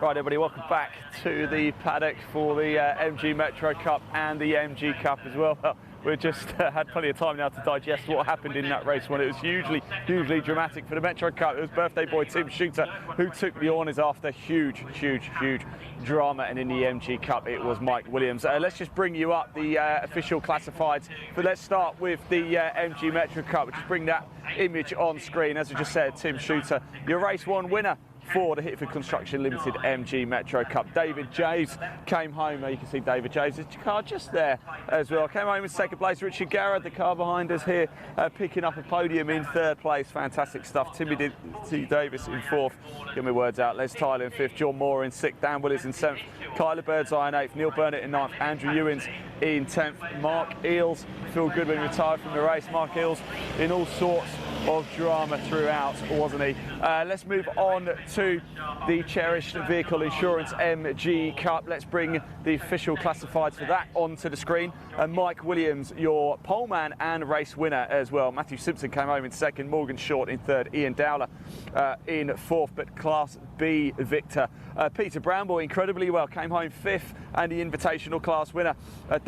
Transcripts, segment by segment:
Right, everybody, welcome back to the paddock for the MG Metro Cup and the MG Cup as well. We've just had plenty of time now to digest what happened in that race one. It was hugely dramatic for the Metro Cup. It was birthday boy Tim Shooter who took the honours after huge drama, and in the MG Cup it was Mike Williams. Let's just bring you up the official classifieds. But let's start with the MG Metro Cup. We'll just bring that image on screen. As I just said, Tim Shooter, your race one winner for the Hitford Construction Limited MG Metro Cup. David Javes came home. You can see David Javes' car just there as well. Came home in second place. Richard Garrett, the car behind us here, picking up a podium in third place. Fantastic stuff. Timmy T. Davis in fourth. Get my words out. Les Tyler in fifth. John Moore in sixth. Dan Willis in seventh. Kyler Birdseye in eighth. Neil Burnett in ninth. Andrew Ewins in 10th. Mark Eales, Phil Goodwin retired from the race. Mark Eales in all sorts of drama throughout, wasn't he? Let's move on to the Cherished Vehicle Insurance MG Cup. Let's bring the official classifieds for that onto the screen. Mike Williams, your poleman and race winner as well. Matthew Simpson came home in second, Morgan Short in third, Ian Dowler in fourth, but Class B victor. Peter Brownboy incredibly well, came home fifth and the Invitational class winner.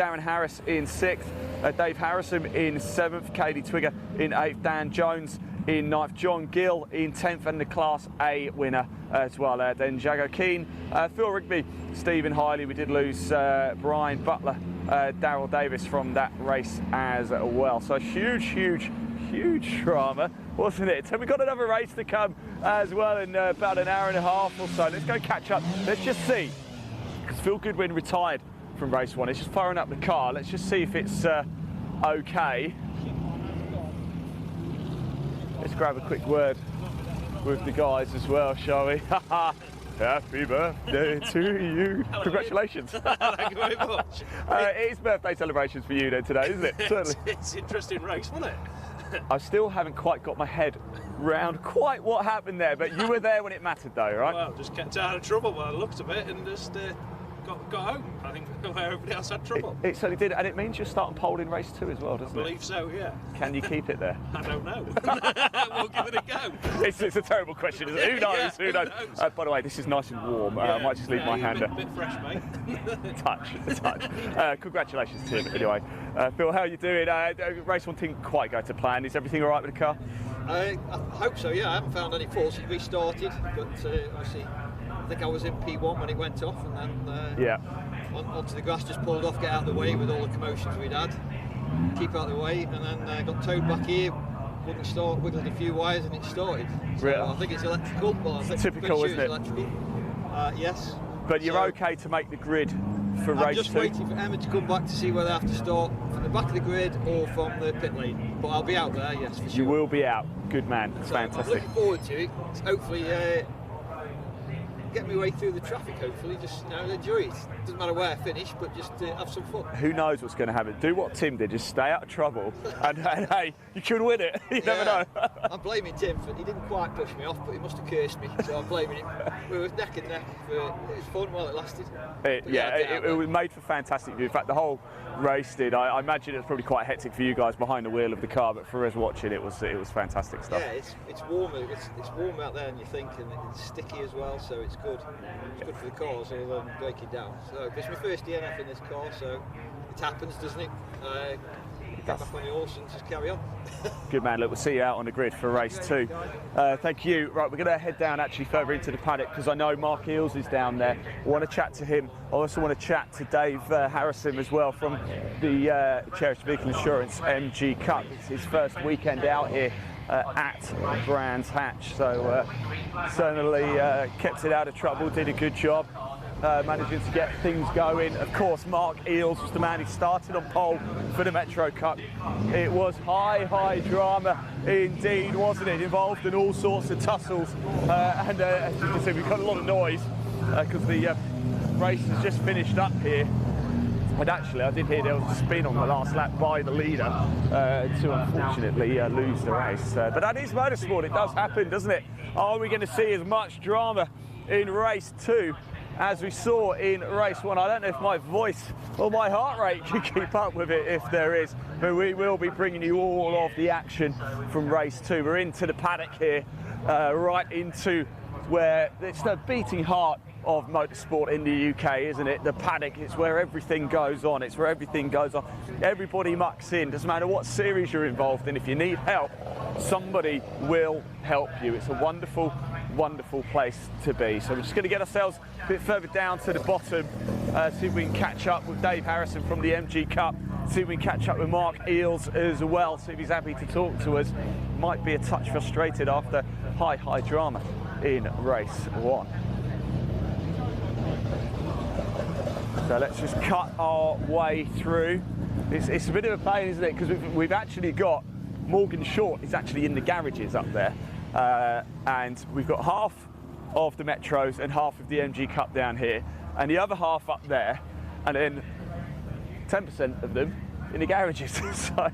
Darren Harris in sixth, Dave Harrison in seventh, Katie Twigger in eighth, Dan Jones in ninth, John Gill in 10th, and the Class A winner as well. Then Jago Keane, Phil Rigby, Stephen Hiley. We did lose Brian Butler, Darryl Davis from that race as well. So huge drama, wasn't it? So we've got another race to come as well in about an hour and a half or so. Let's go catch up. Let's just see, because Phil Goodwin retired from race one. It's just firing up the car. Let's just see if it's okay. Let's grab a quick word with the guys as well, shall we? Happy birthday to you. Congratulations. Thank you very much. It's birthday celebrations for you then today, isn't it? Certainly. It's an interesting race, wasn't it? I still haven't quite got my head round quite what happened there, but you were there when it mattered though, right? Well, just kept out of trouble when I looked a bit and just got home. I think where everybody else had trouble. It certainly did, and it means you're starting pole in race two as well, doesn't it? I believe so, yeah. Can you keep it there? I don't know. We'll give it a go. It's a terrible question, isn't it? Who knows? Yeah, who knows? By the way, this is nice and warm. I might just leave my hand a bit fresh, mate. touch. Congratulations, Tim. Anyway, Phil, how are you doing? Race one didn't quite go to plan. Is everything all right with the car? I hope so, yeah. I haven't found any faults. It restarted, but obviously I think I was in P1 when it went off, and then onto the grass, just pulled off, get out of the way with all the commotions we'd had, keep out of the way, and then got towed back here, wouldn't start, wiggled a few wires and it started. So really? I think it's electrical. Well, I think typical, isn't it? Electrical. Yes. But you're okay to make the grid for race two? I'm just waiting for Emma to come back to see whether I have to start from the back of the grid or from the pit lane. But I'll be out there, yes, for sure. You will be out. Good man. That's fantastic. I'm looking forward to it. Hopefully, get my way through the traffic, hopefully, just enjoy it. Doesn't matter where I finish, but just have some fun. Who knows what's going to happen? Do what Tim did, just stay out of trouble, and hey, you could win it. You never know. I'm blaming Tim for he didn't quite push me off, but he must have cursed me, so I'm blaming him. We were neck and neck. It was fun while it lasted. It was made for fantastic view. In fact, the whole race did. I imagine it was probably quite hectic for you guys behind the wheel of the car, but for us watching, it was fantastic stuff. Yeah, it's warmer. It's warm out there than you think, and it's sticky as well, so it's good. It's good for the cars other than breaking down. So it's my first DNF in this car, so it happens, doesn't it? Get back on the horse and just carry on. Good man. Look, we'll see you out on the grid for race two. Thank you. Right, we're going to head down actually further into the paddock because I know Mark Eales is down there. I want to chat to him. I also want to chat to Dave Harrison as well from the Cherished Vehicle Insurance MG Cup. It's his first weekend out here at Brands Hatch, so certainly kept it out of trouble, did a good job. Managing to get things going. Of course, Mark Eales was the man who started on pole for the Metro Cup. It was high drama indeed, wasn't it? Involved in all sorts of tussles. And as you can see, we've got a lot of noise because the race has just finished up here. And actually, I did hear there was a spin on the last lap by the leader to unfortunately lose the race. But that is motorsport, it does happen, doesn't it? Are we going to see as much drama in race two as we saw in race one? I don't know if my voice or my heart rate can keep up with it if there is, but we will be bringing you all of the action from race two. We're into the paddock here, right into where it's the beating heart of motorsport in the UK, isn't it? The paddock, it's where everything goes on. It's where everything goes on. Everybody mucks in. Doesn't matter what series you're involved in. If you need help, somebody will help you. It's a wonderful, wonderful place to be. So we're just going to get ourselves a bit further down to the bottom, see if we can catch up with Dave Harrison from the MG Cup, see if we can catch up with Mark Eales as well, see if he's happy to talk to us. Might be a touch frustrated after high drama in race 1. So let's just cut our way through. It's a bit of a pain, isn't it? Because we've actually got Morgan Short is actually in the garages up there, and we've got half of the Metros and half of the MG Cup down here, and the other half up there, and then 10% of them in the garages. So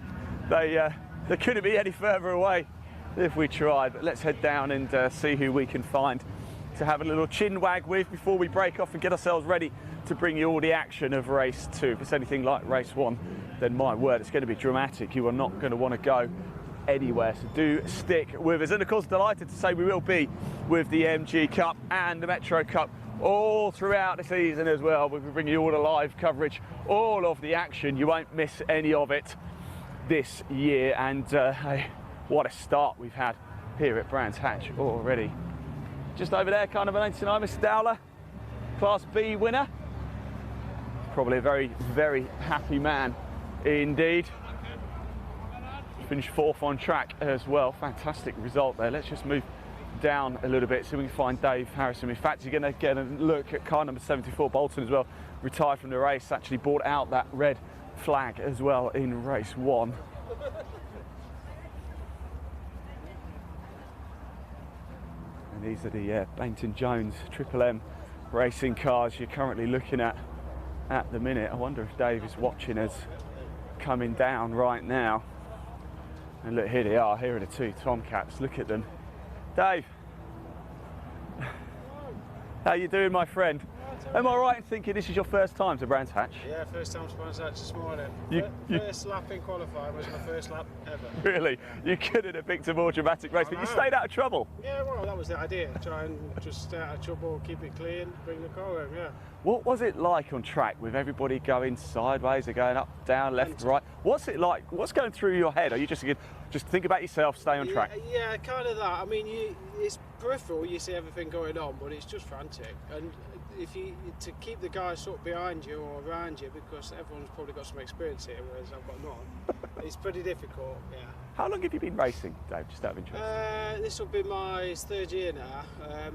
they couldn't be any further away if we tried. But let's head down and see who we can find to have a little chin wag with before we break off and get ourselves ready to bring you all the action of race 2. If it's anything like race 1, then my word, it's going to be dramatic. You are not going to want to go anywhere, so do stick with us. And of course, delighted to say we will be with the MG Cup and the Metro Cup all throughout the season as well. We'll bring you all the live coverage, all of the action. You won't miss any of it this year. And hey, what a start we've had here at Brands Hatch already. Just over there, kind of an 89, Mr. Dowler, Class B winner. Probably a very, very happy man indeed. Finished 4th on track as well. Fantastic result there. Let's just move down a little bit so we can find Dave Harrison. In fact, you're going to get a look at car number 74, Bolton as well. Retired from the race, actually brought out that red flag as well in race 1. And these are the Bainton Jones Triple M racing cars you're currently looking at the minute. I wonder if Dave is watching us coming down right now. And look, here they are. Here are the 2 Tomcats. Look at them. Dave, how you doing, my friend? Am I right in thinking this is your first time to Brands Hatch? Yeah, first time to Brands Hatch this morning. First lap in qualifying was my first lap ever. Really? Yeah. You couldn't have picked a more dramatic race, but you stayed out of trouble. Yeah, well, that was the idea. Try and just stay out of trouble, keep it clean, bring the car home, yeah. What was it like on track with everybody going sideways or going up, down, left, right? What's it like? What's going through your head? Are you just think about yourself, stay on track? Yeah, kind of that. I mean, it's peripheral, you see everything going on, but it's just frantic. And if you to keep the guys sort of behind you or around you, because everyone's probably got some experience here, whereas I've got none, it's pretty difficult, yeah. How long have you been racing, Dave, just out of interest? This will be my 3rd year now,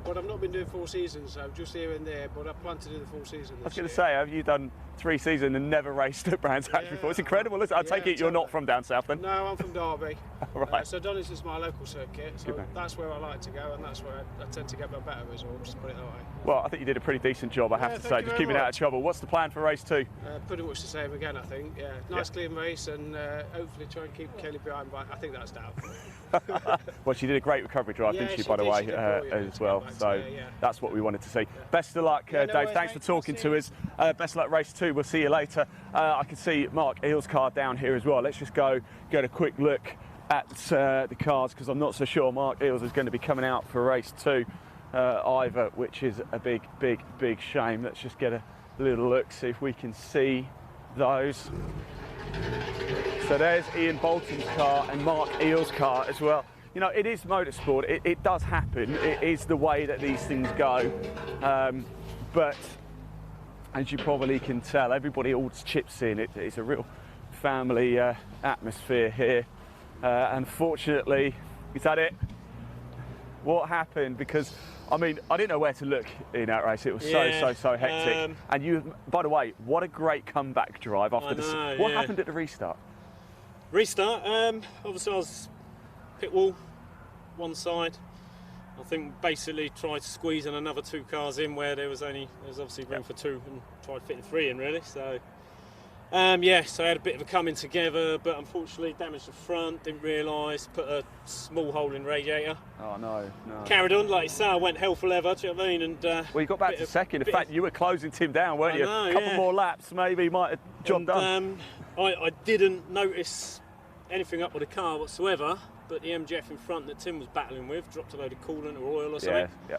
but I've not been doing full seasons, so just here and there, but I plan to do the full season this I was going to year. say, have you done 3 seasons and never raced at Brands Hatch before? It's incredible. Listen, I take it you're not from down south then? No, I'm from Derby. Right. So Donington's is my local circuit, so that's where I like to go, and that's where I tend to get my better results, put it that way. Well, I think you did a pretty decent job, I have to say, just keeping out of trouble. What's the plan for race 2? Pretty much the same again, I think. Yeah, nice clean race, and hopefully try and keep Kelly behind, but I think that's down. Well, she did a great recovery drive, didn't she, by the way, as well. So that's what we wanted to see. Yeah. Best of luck, Dave. Thanks for talking to us. Best of luck, race 2. We'll see you later. I can see Mark Eales' car down here as well. Let's just get a quick look at the cars, because I'm not so sure Mark Eales is going to be coming out for race 2 either, which is a big shame. Let's just get a little look, see if we can see those. So there's Ian Bolton's car and Mark Eales' car as well. You know, it is motorsport. It does happen. It is the way that these things go. But as you probably can tell, everybody all chips in. It's a real family atmosphere here. Unfortunately, is that it? What happened? Because I mean, I didn't know where to look in that race. It was so hectic. And you, by the way, what a great comeback drive after what happened at the restart? Restart. Obviously, I was pit wall, one side. I think basically tried to squeeze in another 2 cars in where there was obviously room for 2, and tried fitting 3 in really. So. So I had a bit of a coming together, but unfortunately damaged the front, didn't realise, put a small hole in the radiator. Oh no. Carried on, like you say, I went hell for leather, do you know what I mean? And, well, you got back to second. In fact, you were closing Tim down, weren't you? A couple more laps, maybe, might have job done. I didn't notice anything up with the car whatsoever, but the MGF in front that Tim was battling with dropped a load of coolant or oil or something. Yeah.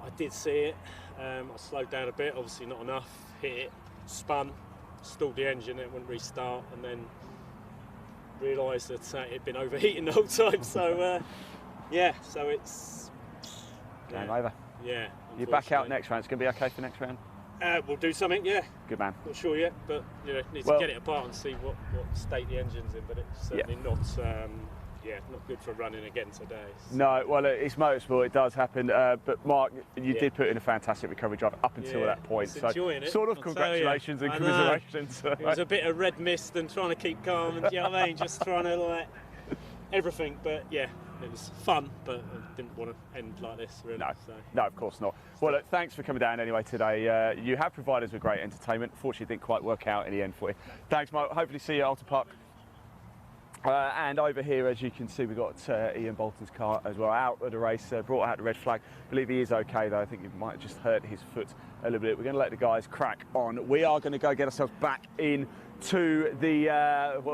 I did see it. I slowed down a bit, obviously not enough. Hit it, spun, stalled the engine, it wouldn't restart, and then realised that it'd been overheating the whole time. So yeah, so it's game over. Yeah. You're back out next round. It's going to be okay for next round. We'll do something, yeah. Good man. Not sure yet, but need to get it apart and see what state the engine's in. But it's certainly not not good for running again today. So. No, well, it's motorsport. It does happen. But Mark, you did put in a fantastic recovery drive up until that point. So sort of congratulations and commiserations. It was a bit of red mist and trying to keep calm, and you know what I mean, just trying to everything. But yeah. It was fun, but I didn't want to end like this, really. No, no, of course not. Well, look, thanks for coming down anyway today. You have provided us with great entertainment. Fortunately, it didn't quite work out in the end for you. Thanks, Mark. Hopefully see you at Alta Park. And over here, as you can see, we've got Ian Bolton's car as well out of the race, brought out the red flag. I believe he is okay, though. I think he might have just hurt his foot a little bit. We're going to let the guys crack on. We are going to go get ourselves back into the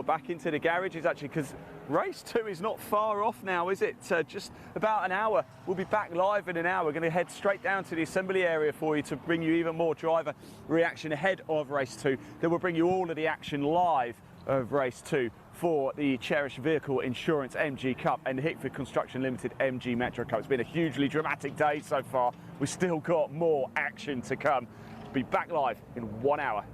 back into the garages, actually, because race 2 is not far off now, is it? Just about an hour. We'll be back live in an hour. We're going to head straight down to the assembly area for you to bring you even more driver reaction ahead of race 2. Then we'll bring you all of the action live of race 2 for the Cherished Vehicle Insurance MG Cup and the Hickford Construction Limited MG Metro Cup. It's been a hugely dramatic day so far. We've still got more action to come. Be back live in 1 hour.